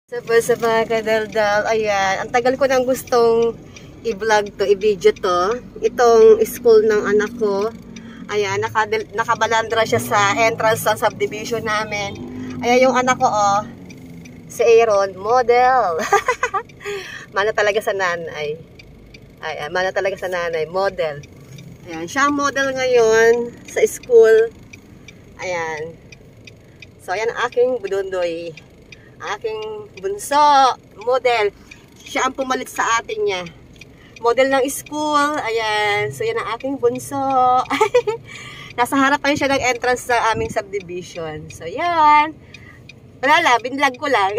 Sa mga kadaldal, ayan, ang tagal ko nang gustong i-vlog to, i-video to. Itong school ng anak ko. Ayan, nakabalandra siya sa entrance ng subdivision namin. Ayan yung anak ko, oh. Si Aaron, model. Mana talaga sa nanay. Ayan, mana talaga sa nanay, model. Ayan, siya ang model ngayon sa school. Ayan. So, ayan ang aking budundoy. Aking bunso, model. Siya ang pumalit sa atin niya. Model ng school. Ayan. So, yan ang aking bunso. Nasa harapan siya ng entrance sa aming subdivision. So, yan. Wala lang. Binlag ko lang.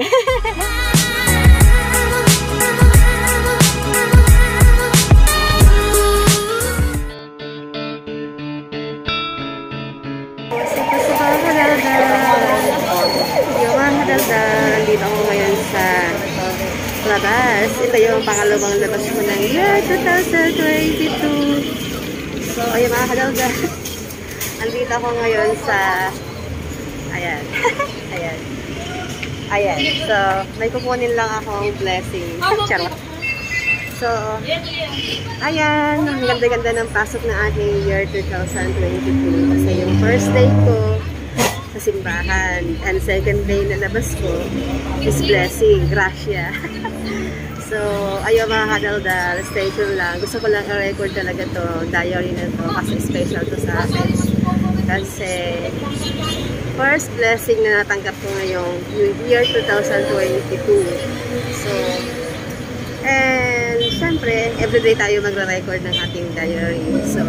Nandito ako ngayon sa labas. Ito yung pangalawang labas ko ng year 2022. So, ayun mga kadalga. Nandito ako ngayon sa ayan. Ayan. Ayan. So, may kukunin lang akong blessing. Charot. So, ayan. Ang ganda-ganda ng pasok ng ating year 2022. Kasi yung first day ko sa simbahan. And second day na labas ko is blessing. Gracia. So, ayaw mga kadaldal. Stay tuned lang. Gusto ko lang i-record talaga to diary na to kasi special to sa akin. Kasi first blessing na natanggap ko ngayong year 2022. So, and syempre, everyday tayo magre-record ng ating diary. So,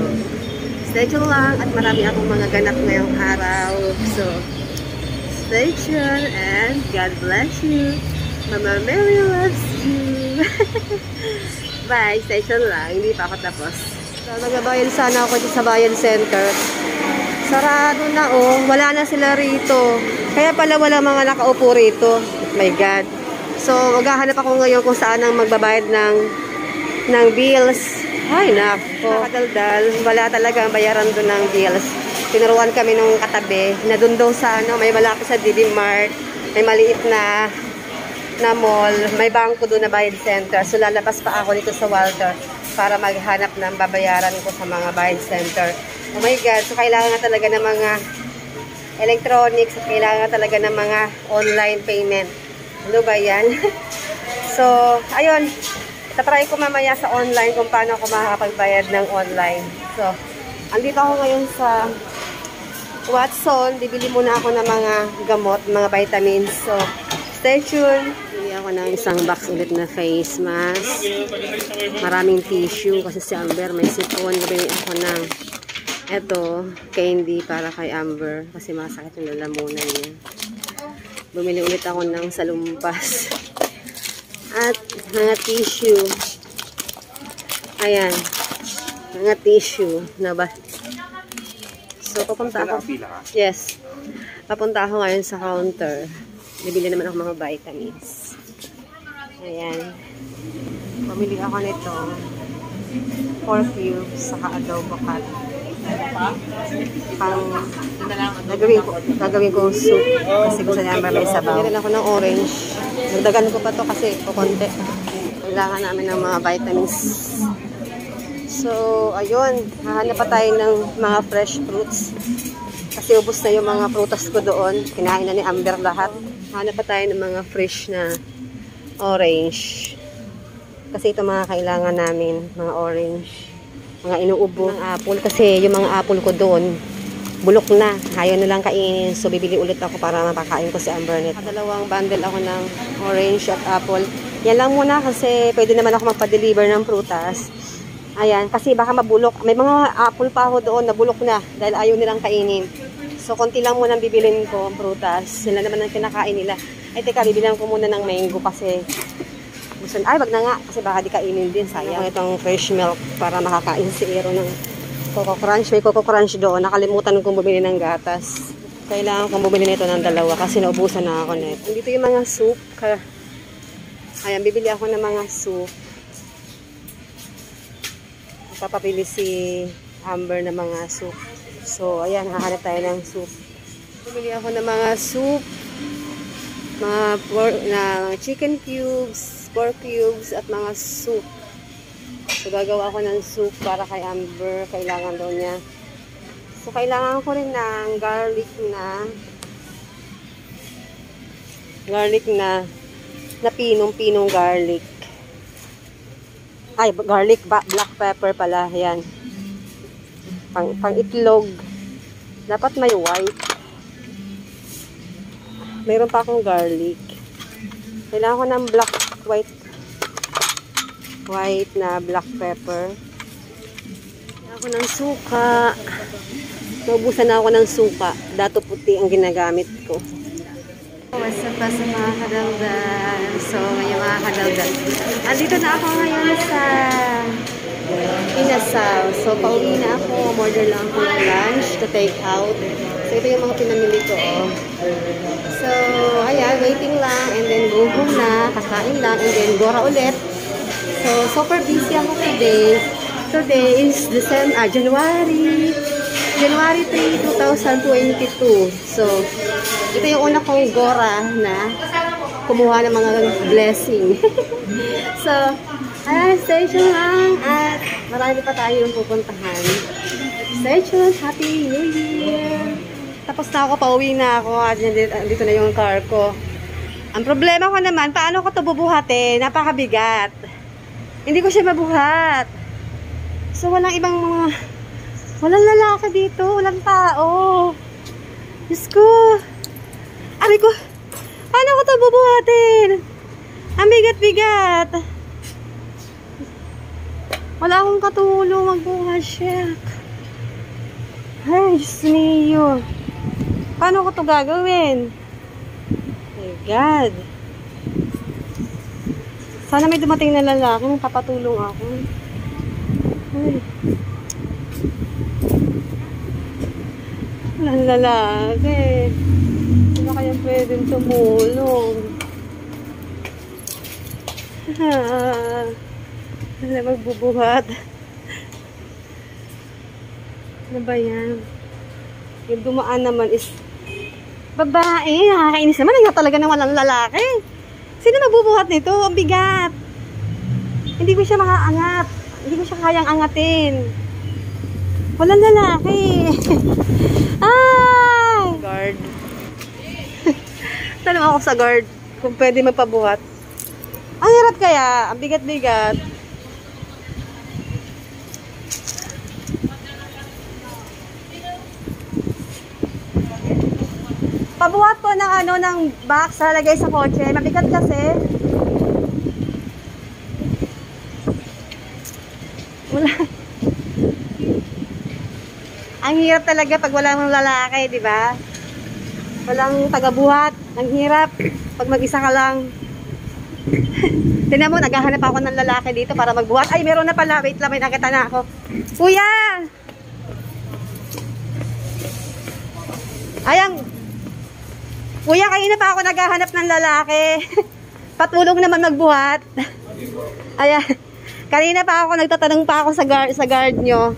stay tuned lang at marami akong mga ganap ngayong araw. So, stay tuned and God bless you. Mama Mary loves you. Bye. Stay tuned lang. Hindi pa ako tapos. So, nagbabayad sana ako sa Bayan Center. Sarado na oh. Wala na sila rito. Kaya pala wala mga nakaupo rito. Oh my God. So, maghahanap ako ngayon kung saan ang magbabayad ng bills. Ay, nako. Kadaldal, wala talaga ang bayaran doon ng bills. Tinuruan kami nung katabi na doon daw sa may malapit sa DD Mart, may maliit na mall, may bangko doon na bayad center. So, lalabas pa ako dito sa Walter para maghanap ng babayaran ko sa mga bayad center. Oh my God. So, kailangan nga talaga ng mga electronics at kailangan nga talaga ng mga online payment. Ano ba yan? So, ayun. Tatry ko mamaya sa online kung paano ako makakapagbayad ng online. So, andito ako ngayon sa Watson. Bibili muna ako ng mga gamot, mga vitamins. So, stay tuned. Bili ako ng isang box ulit na face mask. Maraming tissue kasi si Amber may sipon. Bibili ako ng eto, candy para kay Amber kasi masakit yung lalamunan niya. Bumili ulit ako ng salumpas. At mga tissue. Ayan. Mga tissue na ba? So, papunta ako. Yes. Papunta ako ngayon sa counter. Bibili naman ako mga vitamins. Ayan. Pamili ako nito. 4 cubes saka adobo cut. Gagawin ko soup kasi gusto niya may sabaw. Bili ako ng orange. Nagdagan ko pa to kasi kukunti. Kailangan namin ng mga vitamins. So, ayun. Hahanap pa tayo ng mga fresh fruits. Kasi ubos na yung mga prutas ko doon. Kinain na ni Amber lahat. Hahanap pa tayo ng mga fresh na orange. Kasi ito mga kailangan namin. Mga orange. Mga inuubo ng apple. Kasi yung mga apple ko doon, bulok na. Ayaw na lang kainin. So, bibili ulit ako para mapakain ko si Amber nito. Dalawang bundle ako ng orange at apple. Yan lang muna kasi pwede naman ako magpa-deliver ng prutas. Ayan. Kasi baka mabulok. May mga apple pa ako doon na bulok na dahil ayaw nilang kainin. So, konti lang muna ang bibilin ko ang prutas. Sila naman ang kinakain nila. Ay, teka, bibilang ko muna ng mango kasi ay, wag na nga. Kasi baka di kainin din. Sayang. Itong fresh milk para makakain si Ero ng Coco Crunch. May Coco Crunch doon. Nakalimutan kong bumili ng gatas. Kailangan kong bumili nito ng dalawa kasi naubusan na ako nito. Dito yung mga soup. Ayan, bibili ako ng mga soup. Papapili si Amber ng mga soup. So, ayan, hahanap tayo ng soup. Bumili ako ng mga soup. mga chicken cubes, pork cubes, at mga soup. So, gagawa ko ng soup para kay Amber. Kailangan daw niya. So, kailangan ko rin ng garlic na pinong garlic. Ay, garlic, black pepper pala. Yan. Pang itlog. Dapat may white. Mayroon pa akong garlic. Kailangan ko ng white na black pepper. Kailangan ko ng suka. Naubusan na ako ng suka. Dato puti ang ginagamit ko. What's up sa mga kadaldan? So, yung mga kadaldan. Andito na ako ngayon sa Inasal. So, pauwi na ako. Order lang ako ng lunch to take out. So, ito yung mga pinamili ko. So, ayan, waiting lang. And then, go home na. Kakain lang. And then, gora ulit. So, super busy ako today. Today is January 3, 2022. So, ito yung una kong gora na kumuha ng mga blessing. So, ayan, stay tuned lang. At marami pa tayong pupuntahan. Stay tuned. Happy New Year! Tapos na ako, pauwi na ako. At dito na yung car ko. Ang problema ko naman, paano ko ito bubuhatin? Napakabigat. Hindi ko siya mabuhat. So, walang lalaki dito. Walang tao. Diyos ko. Aray ko. Paano ko ito bubuhatin? Ang bigat-bigat. Wala akong katulong magbuhat siya. Ay, Diyos niyo. Paano ko ito gagawin? My God. Sana may dumating na lalaki. Magpapatulong ako. Ay. Walang lalaki. Ano kaya pwedeng tumulong? Wala magbubuhat. Ano ba yan? Yung dumaan naman is babae. Nakakainis naman. Nga talaga na walang lalaki. Sino magbubuhat nito? Ang bigat. Hindi ko siya makaangat. Hindi ko siya kayang angatin. Walang lalaki. Ay! Guard. Tanong ako sa guard kung pwede magpabuhat. Ang hirap kaya. Ang bigat-bigat. Pabuhat ko ng box na lagay sa kotse. Mabigat kasi. Wala. Ang hirap talaga pag walang lalaki, di ba? Walang tagabuhat. Ang hirap pag mag-isa ka lang. Tingnan mo, naghahanap ako ng lalaki dito para magbuhat. Ay, meron na pala. Wait lang, may nakita na ako. Kuya! Ayan. Kuya, kanina pa ako naghahanap ng lalaki. Patulong naman magbuhat. Ayan. Kanina pa ako, nagtatanong pa ako sa guard nyo.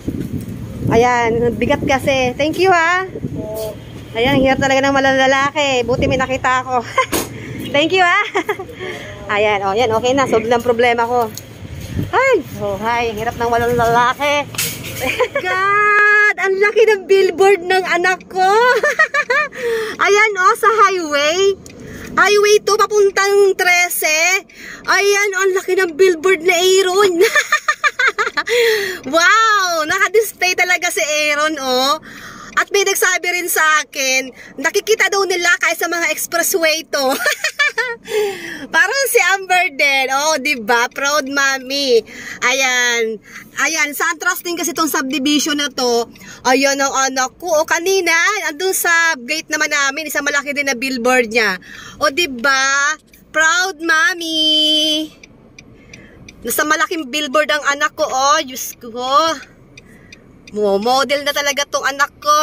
Ayan, bigat kasi. Thank you, ha. Ayan, hirap talaga ng walang lalaki. Buti may nakita ako. Thank you, ha. Ayan, oh, yan, okay na. Solve lang problema ko. Ay, oh, hi. Hirap ng walang lalaki. God, ang laki ng billboard ng anak ko. Ayan, oh, sa highway. Highway to, papuntang 13. Ayan, ang laki ng billboard na Aaron. Wow, naka-display talaga si Aaron, oh. At may nagsabi rin sa akin, nakikita daw nila kahit sa mga expressway to. Parang si Amber din. Oh, diba? Proud mommy. Ayan. Ayan, Santras din kasi itong subdivision na to. Ayan ang anak ko. O, kanina, andun sa gate naman namin, isang malaki din na billboard niya. O, diba? Proud mommy. Nasa malaking billboard ang anak ko. Oh, Diyos ko. Model na talaga tong anak ko.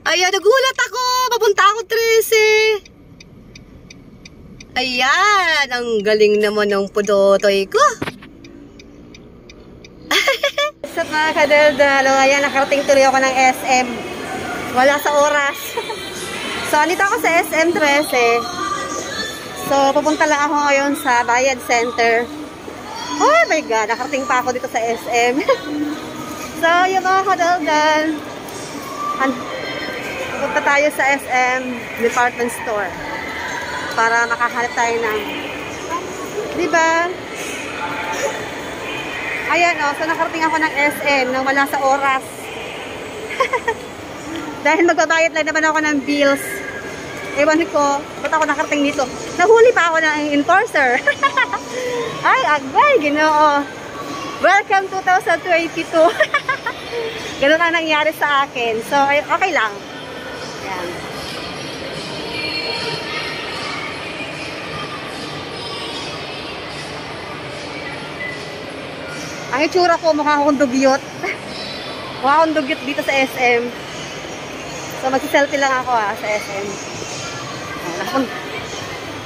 Ayan, nagulat ako. Papunta ako 13. Ayan, ang galing naman ng pudotoy ko. Sa mga kadaldalo, ayan, nakarating tuloy ako ng SM. Wala sa oras. So, So, andito ako sa SM13. So, pupunta lang ako ngayon sa Bayad Center. Oh my God, nakarating pa ako dito sa SM. So, yung mga kadalgan, punta tayo sa SM Department Store para makahanap tayo ng, diba? Ayan o, so nakarating ako ng SM nang wala sa oras. Dahil magbabayad lang naman ako ng bills. Ewan ko, ba't ako nakarating dito? Nahuli pa ako ng enforcer. Ay, agay, Ginoo. Welcome 2022. Ganun ang nangyari sa akin. So, okay lang. Ayan. Ang itsura ko, mukha akong dugyot. Mukha akong dugyot dito sa SM. So, magsiselfie lang ako sa SM.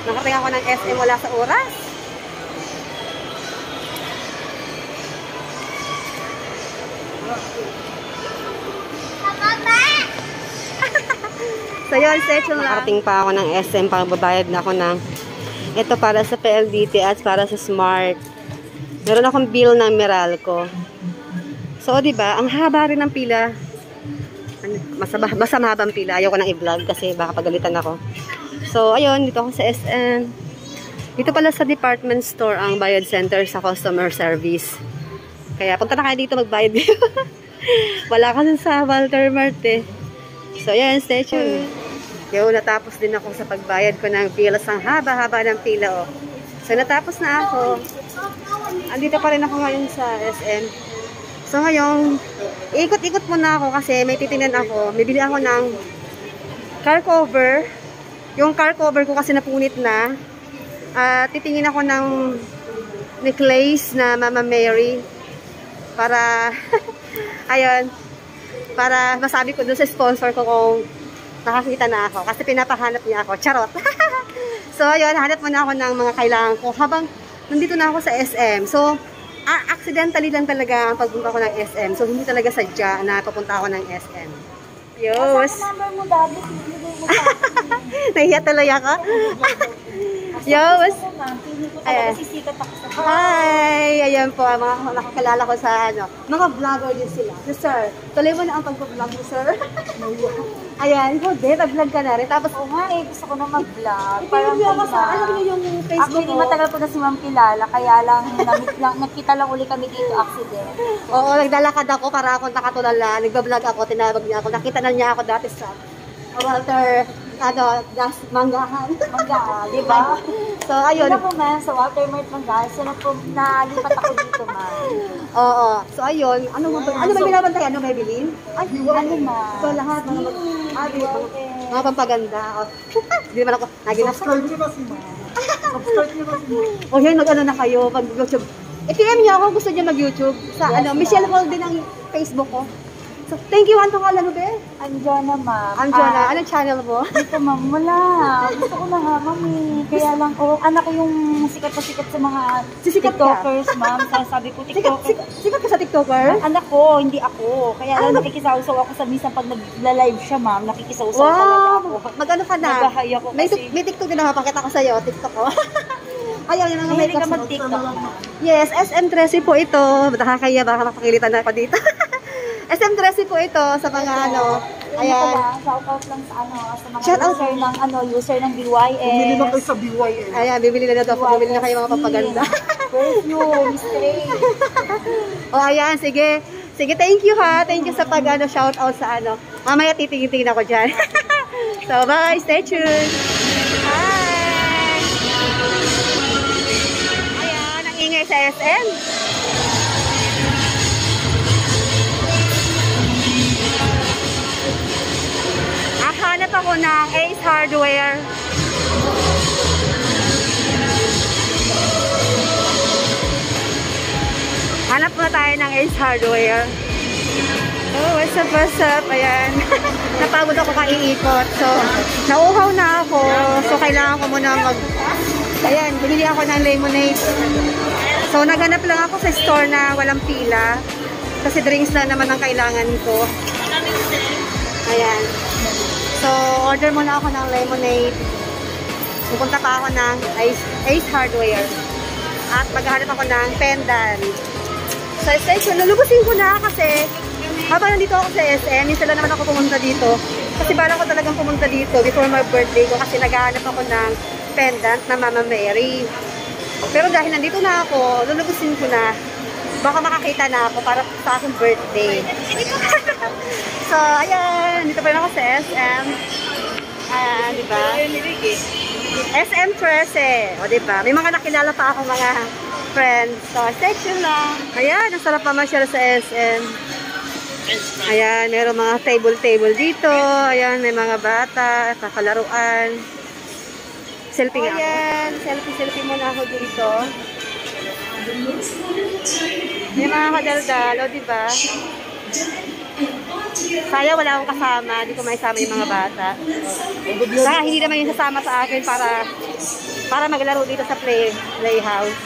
Nakarating ako ng SM, wala sa oras. So yun, session lang. Nakarating pa ako ng SM para babayad na ako ng ito para sa PLDT at para sa Smart. Meron akong bill ng Meralco. So, diba, ang haba rin ng pila. Basta mahabang pila. Ayoko nang i-vlog kasi baka pagalitan ako. So, ayun, dito ako sa SM. Dito pala sa department store ang Bayad Center sa customer service. Kaya punta na kayo dito magbayad dito. Wala kasi sa Walter Mart eh. So, ayan, stay tuned. Yung natapos din ako sa pagbayad ko ng pila. Ang haba-haba ng pila, oh. So, natapos na ako. Andito pa rin ako ngayon sa SM. So, ngayon, ikot-ikot muna ako kasi may titingnan ako. Bibili ako ng car cover. Yung car cover ko kasi napunit na. Titingin ako ng necklace na Mama Mary. Para, ayun, para masabi ko doon sa sponsor ko kung nakakita na ako. Kasi pinapahanap niya ako. Charot. So, ayun, hanap muna ako ng mga kailangan ko habang nandito na ako sa SM. So, accidentally lang talaga ang pagpunta ko ng SM. So, hindi talaga sadya na papunta ako ng SM. Yos. Asa number mo, David? Nahiya tuloy ako. Yos. Ayan. Hi! Ayan po, mga nakakalala ko sa mga vlogger din sila. So, sir, tuloy mo na ang pag-vlog mo, sir. Ayan, ikaw din, nag-vlog ka na rin. Tapos, gusto ko na mag-vlog. Parang ano yung Facebook actually, mo? matagal ko na si Ma'am kilala, kaya lang, nakita lang uli kami dito, accident. Oo, naglalakad ako para akong nakatulala. Nagbablog ako, tinawag niya ako. Nakita na niya ako dati sa Walter, Manggahan. Manggahan, di ba? So, ayun. Hindi po, ma'am, sa Walter Mart Manggahan. So, nalipat ako dito, ma'am. Oo. So, ayun. Ano ba binabantay? Ano may bilhin? Ay, ano, ma'am? So, lahat. Mga pampaganda. Hindi naman ako. Subscribe nyo na si ma'am. Subscribe nyo na si ma'am. O, yun, mag-ano na kayo. Pag-YouTube. I-PM niyo ako gusto niyo mag-YouTube. Sa Yes, Michelle Hall din ang Facebook ko. So, thank you, Anto Kala, ano ba? Anjona, ma'am. Anjona, anong channel mo? Dito, ma'am, wala. Gusto ko na nga, ma'am, eh. Kaya lang, anak ko yung sikat na sikat sa mga Sisikat ka? TikTokers, ma'am. Sabi ko, TikTokers. Sikat ka sa TikToker? Anak ko, hindi ako. Kaya lang nakikisaw-saw ako sa minsan pag nagla-live siya, ma'am. Nakikisaw-saw talaga ako. Mag-ano ka na? Nagbahay ako kasi. May TikTok din ako, pakita ko sa'yo, TikTok ko. Ayaw, yun ang Mahilig TikTok. ka mag-TikTok, ma'am. Yes, SM13 po ito. Nakakaya, baka makakilitan na ako dito. SM13 po ito sa mga ayan. Shout out lang sa sa mga Shout out. user ng BYS. Bumili na kayo sa BYS. Ayan, bibili na daw ako. Bibili na kayo mga papaganda. Perfume, spray. O, ayan, sige. Sige, thank you ha. Thank you sa shout out sa Mamaya titingin-tingin ako dyan. So, bye. Stay tuned. Hi! Ayan, ang ingay sa SM. Hanap ako ng Ace Hardware. Hanap na tayo ng Ace Hardware. Oh, what's up? Ayan. Napagod ako kaiikot. So, nauuhaw na ako. So, kailangan ko muna Ayan, bumili ako ng lemonade. So, naghanap lang ako sa store na walang pila. Kasi drinks na naman ang kailangan ko. Ayan. So, order muna ako ng lemonade. Pupunta pa ako ng Ace Hardware. At maghahanap ako ng pendant. Sa station, lulubusin ko na kasi habang nandito ako sa SM, minsan lang naman ako pumunta dito. Kasi bala ko talagang pumunta dito before my birthday ko kasi naghahanap ako ng pendant na Mama Mary. Pero dahil nandito na ako, lulubusin ko na. Baka makakita na ako para sa aking birthday. So, ayan. Dito pa rin ako sa SM. Ayan, diba? SM 13. O, diba? May mga nakilala pa ako mga friends. So, stay tuned lang. Ayan, ang sarap naman siya sa SM. Ayan, meron mga table dito. Ayan, may mga bata, kakalaruan. Selfie nga ako. Ayan, selfie muna ako dito. May mga kadaldalo, diba? Kaya wala akong kasama, hindi ko maisama yung mga bata. Saka hindi naman yung sasama sa akin para maglaro dito sa playhouse.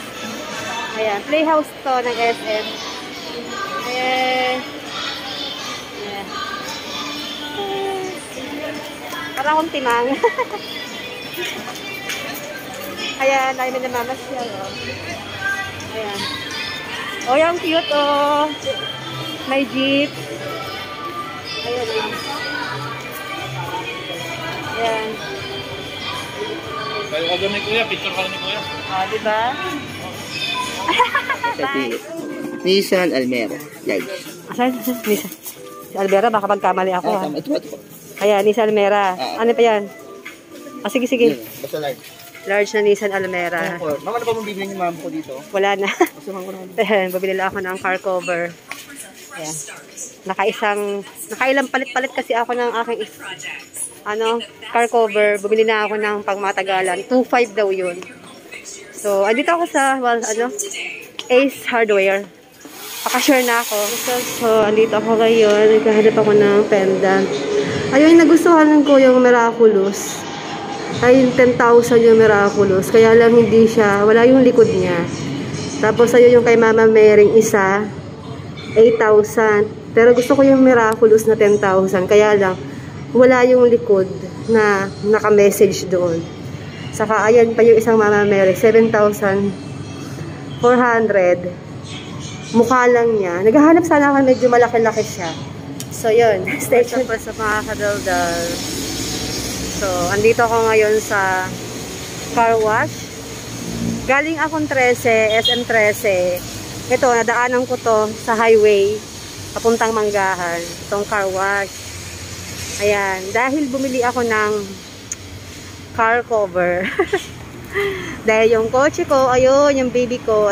Ayan, playhouse to ng SM. Ayan. Ayan. Para akong timang. Ayan, dahil may namamasyal. Ayan. Oh, yung cute, oh. May jeep. Ayan, oh. Ayan. Kayo ka doon ni Kuya, picture ka ni Kuya. Oh, diba? Bye. Nissan Almera. Large. Asan? Nissan. Si Almera, baka magkamali ako, ha? Ito. Ayan, Nissan Almera. Ano pa yan? Sige. Basta large. Large na Nissan Almera. Mama, ano ba mong bibili niyo mama ko dito? Wala na. Basta mama ko naman. Ayan, babili lang ako ng car cover. Ayan. Nakailang palit-palit kasi ako ng aking car cover. Bumili na ako ng pangmatagalan. 2.5 daw yun. So, andito ako sa, Ace Hardware. Pakasure na ako. So, andito ako ngayon. Naghahanap ako ng pendant. Ayun, nagustuhan ko yung Miraculous. Ay, 10,000 yung Miraculous. Kaya lang hindi siya, wala yung likod niya. Tapos, ayun yung kay Mama Mary isa, 8,000. Pero gusto ko yung Miraculous na 10,000. Kaya lang, wala yung likod na naka-message doon. Saka, ayan pa yung isang Mama Mary, 7,400. Mukha lang niya. Naghahanap sana ako medyo malaki-laki siya. So, yun. Stay tuned pa sa mga kadaldal. So, andito ako ngayon sa car wash. Galing akong 13, SM 13. Ito, nadaanan ko to sa highway, papuntang Manggahan. Itong car wash. Ayan. Dahil bumili ako ng car cover. Dahil yung kotse ko, ayun, yung baby ko,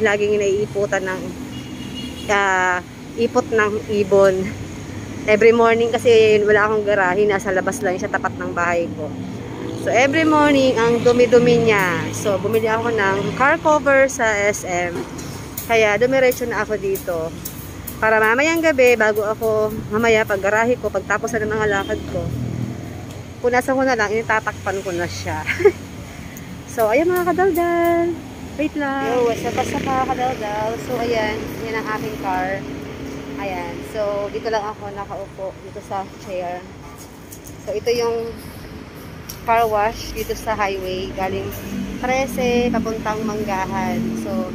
laging naiiputan ng ipot ng ibon. Every morning kasi wala akong garahe, nasa labas lang siya tapat ng bahay ko. So every morning, ang dumi-dumi niya. So bumili ako ng car cover sa SM. Kaya dumiretso na ako dito. Para mamayang gabi, bago ako, mamaya pag garahe ko, pagtapos na ng mga lakad ko, punasan ko na lang, itatakpan ko na siya. So, ayan mga kadaldal. Wait lang. Yo, what's up mga kadaldal? So, ayan. Yan ang aking car. Ayan. So, dito lang ako nakaupo. Dito sa chair. So, ito yung car wash dito sa highway. Galing 13, papuntang Manggahan. So,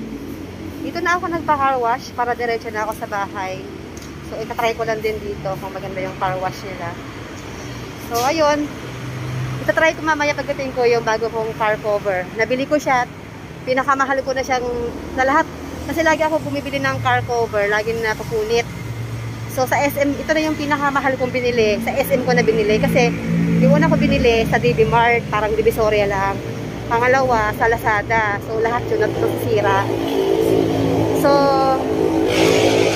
dito na ako nagpa-car wash para diretso na ako sa bahay. So, itatry ko lang din dito kung maganda yung car wash nila. So, ayun. Itatry ko mamaya pagdating ko yung bago kong car cover. Nabili ko siya. Pinakamahal ko na siyang na lahat. Kasi lagi ako bumibili ng car cover. Lagi na napupunit. So, sa SM, ito na yung pinakamahal kong binili. Sa SM ko na binili. Kasi, yung una ko binili sa DD Mart. Parang Divisoria lang. Pangalawa, sa Lazada. So, lahat yun nasisira. So,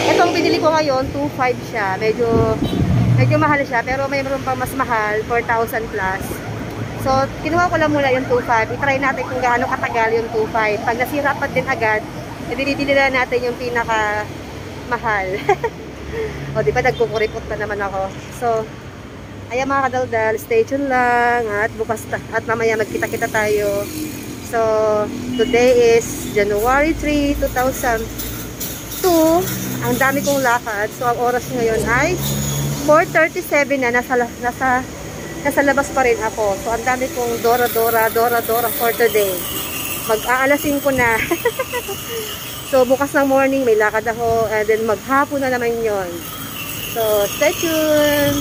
itong binili ko ngayon, 2.5 siya. Medyo mahal siya, pero mayroon pang mas mahal, 4,000 plus. So, kinuha ko lang muna yung 2.5. I-try natin kung gaano katagal yung 2.5. Pag nasira pa din agad, i-dili na natin yung pinaka mahal. O, di ba, nagkukuripot na naman ako. So, ayan mga kadaldal, stay tuned lang. At bukas, at mamaya magkita-kita tayo. So, today is January 3, 2002. Ang dami kong lakad. So, ang oras ngayon ay 4:37 na, nasa labas pa rin ako. So, ang dami kong Dora for today. Mag-aalasin ko na. So, bukas ng morning, may lakad ako. And then, maghapon na naman yon. So, stay tuned.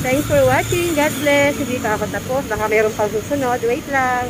Thanks for watching. God bless. Hindi pa ako tapos. Baka mayroon pang susunod. Wait lang.